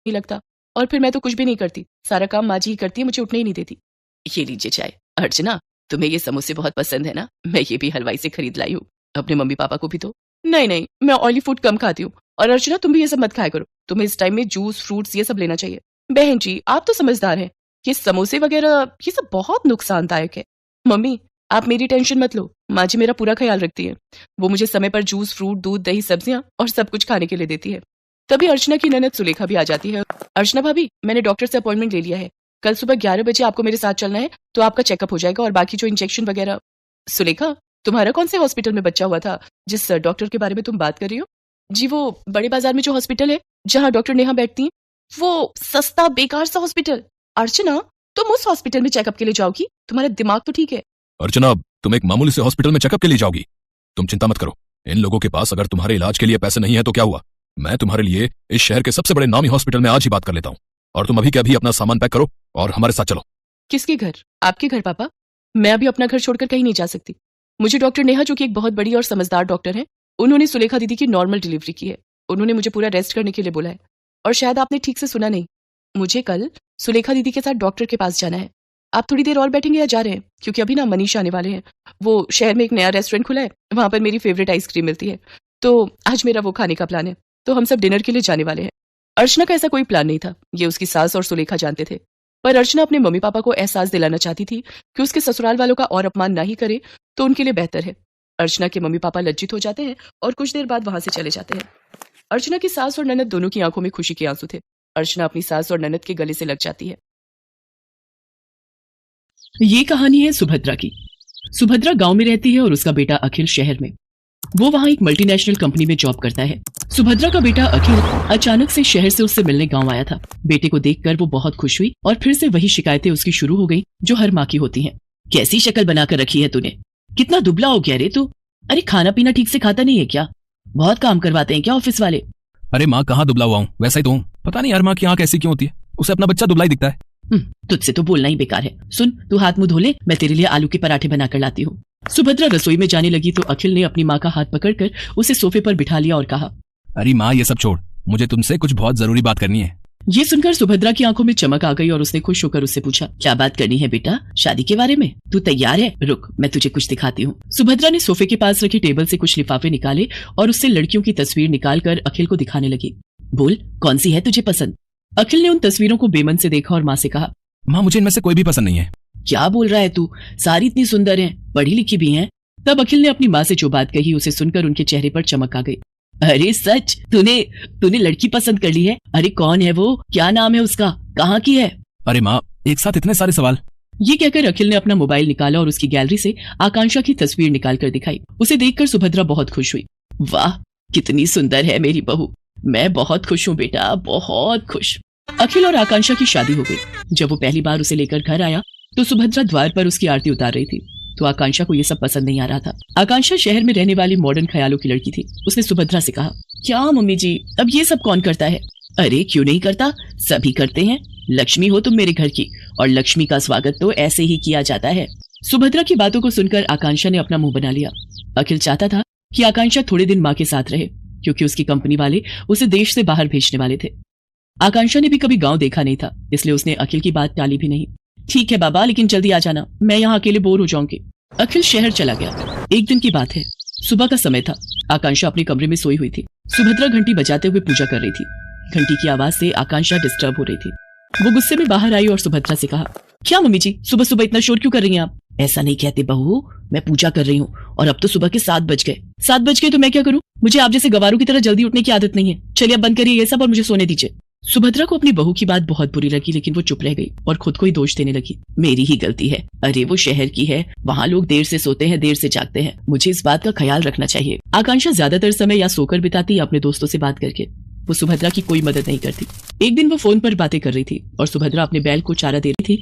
नहीं लगता, और फिर मैं तो कुछ भी नहीं करती, सारा काम माँ जी ही करती है, मुझे उठने ही नहीं देती। ये लीजिए चाय। अर्चना, तुम्हें ये समोसे बहुत पसंद है ना? मैं ये भी हलवाई से खरीद लाई हूँ, अपने मम्मी पापा को भी दो। नहीं नहीं, मैं ऑयली फूड कम खाती हूँ। और अर्चना, तुम भी ये सब मत खाया करो, तुम्हें इस टाइम में जूस फ्रूट्स ये सब लेना चाहिए। बहन जी, आप तो समझदार हैं, ये समोसे वगैरह ये सब बहुत नुकसानदायक है। मम्मी, आप मेरी टेंशन मत लो, माँ जी मेरा पूरा ख्याल रखती है। वो मुझे समय पर जूस फ्रूट दूध दही सब्जियां और सब कुछ खाने के लिए देती है। तभी अर्चना की ननद सुलेखा भी आ जाती है। अर्चना भाभी, मैंने डॉक्टर से अपॉइंटमेंट ले लिया है, कल सुबह 11 बजे आपको मेरे साथ चलना है, तो आपका चेकअप हो जाएगा और बाकी जो इंजेक्शन वगैरह। सुलेखा, तुम्हारा कौन से हॉस्पिटल में बच्चा हुआ था जिस डॉक्टर के बारे में तुम बात कर रही हो? जी, वो बड़े बाजार में जो हॉस्पिटल है जहाँ डॉक्टर नेहा बैठती हैं, वो सस्ता बेकार सा हॉस्पिटल। अर्चना, तुम उस हॉस्पिटल में चेकअप के लिए जाओगी? तुम्हारा दिमाग तो ठीक है। अर्चना, तुम एक मामूली से हॉस्पिटल में चेकअप के लिए जाओगी? तुम चिंता मत करो, इन लोगों के पास अगर तुम्हारे इलाज के लिए पैसे नहीं है तो क्या हुआ, मैं तुम्हारे लिए इस शहर के सबसे बड़े नामी हॉस्पिटल में आज ही बात कर लेता हूँ। और तुम अभी के अभी अपना सामान पैक करो और हमारे साथ चलो। किसके घर? आपके घर पापा? मैं अभी अपना घर छोड़कर कहीं नहीं जा सकती। मुझे डॉक्टर नेहा, जो कि एक बहुत बड़ी और समझदार डॉक्टर है, उन्होंने सुलेखा दीदी की नॉर्मल डिलीवरी की है। उन्होंने मुझे पूरा रेस्ट करने के लिए बोला है। और शायद आपने ठीक से सुना नहीं, मुझे कल सुलेखा दीदी के साथ डॉक्टर के पास जाना है। आप थोड़ी देर और बैठेंगे या जा रहे हैं? क्योंकि अभी ना मनीष आने वाले हैं, वो शहर में एक नया रेस्टोरेंट खुला है, वहां पर मेरी फेवरेट आइसक्रीम मिलती है, तो आज मेरा वो खाने का प्लान है, तो हम सब डिनर के लिए जाने वाले हैं। अर्चना का ऐसा कोई प्लान नहीं था, ये उसकी सास और सुलेखा जानते थे, पर अर्चना अपने मम्मी पापा को एहसास दिलाना चाहती थी कि उसके ससुराल वालों का और अपमान ना ही करे तो उनके लिए बेहतर है। अर्चना के मम्मी पापा लज्जित हो जाते हैं और कुछ देर बाद वहां से चले जाते हैं। अर्चना की सास और ननद दोनों की आंखों में खुशी के आंसू थे। अर्चना अपनी सास और ननद के गले से लग जाती है। ये कहानी है सुभद्रा की। सुभद्रा गांव में रहती है और उसका बेटा अखिल शहर में। वो वहाँ एक मल्टीनेशनल कंपनी में जॉब करता है। सुभद्रा का बेटा अखिल अचानक से शहर से उससे मिलने गांव आया था। बेटे को देखकर वो बहुत खुश हुई और फिर से वही शिकायतें उसकी शुरू हो गई जो हर माँ की होती हैं। कैसी शक्ल बनाकर रखी है तूने? कितना दुबला हो गया रे तू? अरे खाना पीना ठीक से खाता नहीं है क्या? बहुत काम करवाते हैं क्या ऑफिस वाले? अरे माँ, कहाँ दुबला हुआ हूँ, वैसा ही तो हूँ। पता नहीं यार माँ की आँख ऐसी क्यों होती है, उसे अपना बच्चा दुबला ही दिखता है। तुझसे तो बोलना ही बेकार है। सुन, तू हाथ मुंह धो ले, मैं तेरे लिए आलू के पराठे बनाकर लाती हूँ। सुभद्रा रसोई में जाने लगी तो अखिल ने अपनी माँ का हाथ पकड़कर उसे सोफे पर बिठा लिया और कहा, अरे माँ, ये सब छोड़, मुझे तुमसे कुछ बहुत जरूरी बात करनी है। ये सुनकर सुभद्रा की आंखों में चमक आ गई और उसने खुश होकर उससे पूछा, क्या बात करनी है बेटा? शादी के बारे में? तू तैयार है? रुक, मैं तुझे कुछ दिखाती हूँ। सुभद्रा ने सोफे के पास रखी टेबल से कुछ लिफाफे निकाले और उससे लड़कियों की तस्वीर निकालकर अखिल को दिखाने लगी। बोल, कौन सी है तुझे पसंद? अखिल ने उन तस्वीरों को बेमन से देखा और माँ से कहा, माँ, मुझे इनमें से कोई भी पसंद नहीं है। क्या बोल रहा है तू? सारी इतनी सुंदर हैं, पढ़ी लिखी भी हैं। तब अखिल ने अपनी माँ से जो बात कही उसे सुनकर उनके चेहरे पर चमक आ गई। अरे सच? तूने लड़की पसंद कर ली है? अरे कौन है वो? क्या नाम है उसका? कहाँ की है? अरे माँ, एक साथ इतने सारे सवाल। ये कहकर अखिल ने अपना मोबाइल निकाला और उसकी गैलरी से आकांक्षा की तस्वीर निकालकर दिखाई। उसे देखकर सुभद्रा बहुत खुश हुई। वाह, कितनी सुंदर है मेरी बहू। मैं बहुत खुश हूँ बेटा, बहुत खुश। अखिल और आकांक्षा की शादी हो गई। जब वो पहली बार उसे लेकर घर आया तो सुभद्रा द्वार पर उसकी आरती उतार रही थी, तो आकांक्षा को ये सब पसंद नहीं आ रहा था। आकांक्षा शहर में रहने वाली मॉडर्न ख्यालों की लड़की थी। उसने सुभद्रा से कहा, क्या मम्मी जी, अब ये सब कौन करता है? अरे क्यों नहीं करता, सभी करते हैं। लक्ष्मी हो तुम मेरे घर की, और लक्ष्मी का स्वागत तो ऐसे ही किया जाता है। सुभद्रा की बातों को सुनकर आकांक्षा ने अपना मुंह बना लिया। अखिल चाहता था कि आकांक्षा थोड़े दिन माँ के साथ रहे, क्योंकि उसकी कंपनी वाले उसे देश से बाहर भेजने वाले थे। आकांक्षा ने भी कभी गांव देखा नहीं था, इसलिए उसने अखिल की बात टाली भी नहीं। ठीक है बाबा, लेकिन जल्दी आ जाना, मैं यहाँ अकेले बोर हो जाऊंगी। अखिल शहर चला गया। एक दिन की बात है, सुबह का समय था। आकांक्षा अपने कमरे में सोई हुई थी। सुभद्रा घंटी बजाते हुए पूजा कर रही थी। घंटी की आवाज से आकांक्षा डिस्टर्ब हो रही थी। वो गुस्से में बाहर आई और सुभद्रा से कहा, क्या मम्मी जी, सुबह सुबह इतना शोर क्यों कर रही हैं आप? ऐसा नहीं कहते बहू, मैं पूजा कर रही हूँ और अब तो सुबह के 7 बज गए। 7 बज गए तो मैं क्या करूँ? मुझे आप जैसे गवारों की तरह जल्दी उठने की आदत नहीं है। चलिए अब बंद करिए ये सब और मुझे सोने दीजिए। सुभद्रा को अपनी बहू की बात बहुत बुरी लगी, लेकिन वो चुप रह गई और खुद को ही दोष देने लगी। मेरी ही गलती है। अरे वो शहर की है, वहाँ लोग देर से सोते हैं, देर से जागते हैं। मुझे इस बात का ख्याल रखना चाहिए। आकांक्षा ज्यादातर समय या सोकर बिताती या अपने दोस्तों से बात करके। वो सुभद्रा की कोई मदद नहीं करती। एक दिन वो फोन पर बातें कर रही थी और सुभद्रा अपने बैल को चारा दे रही थी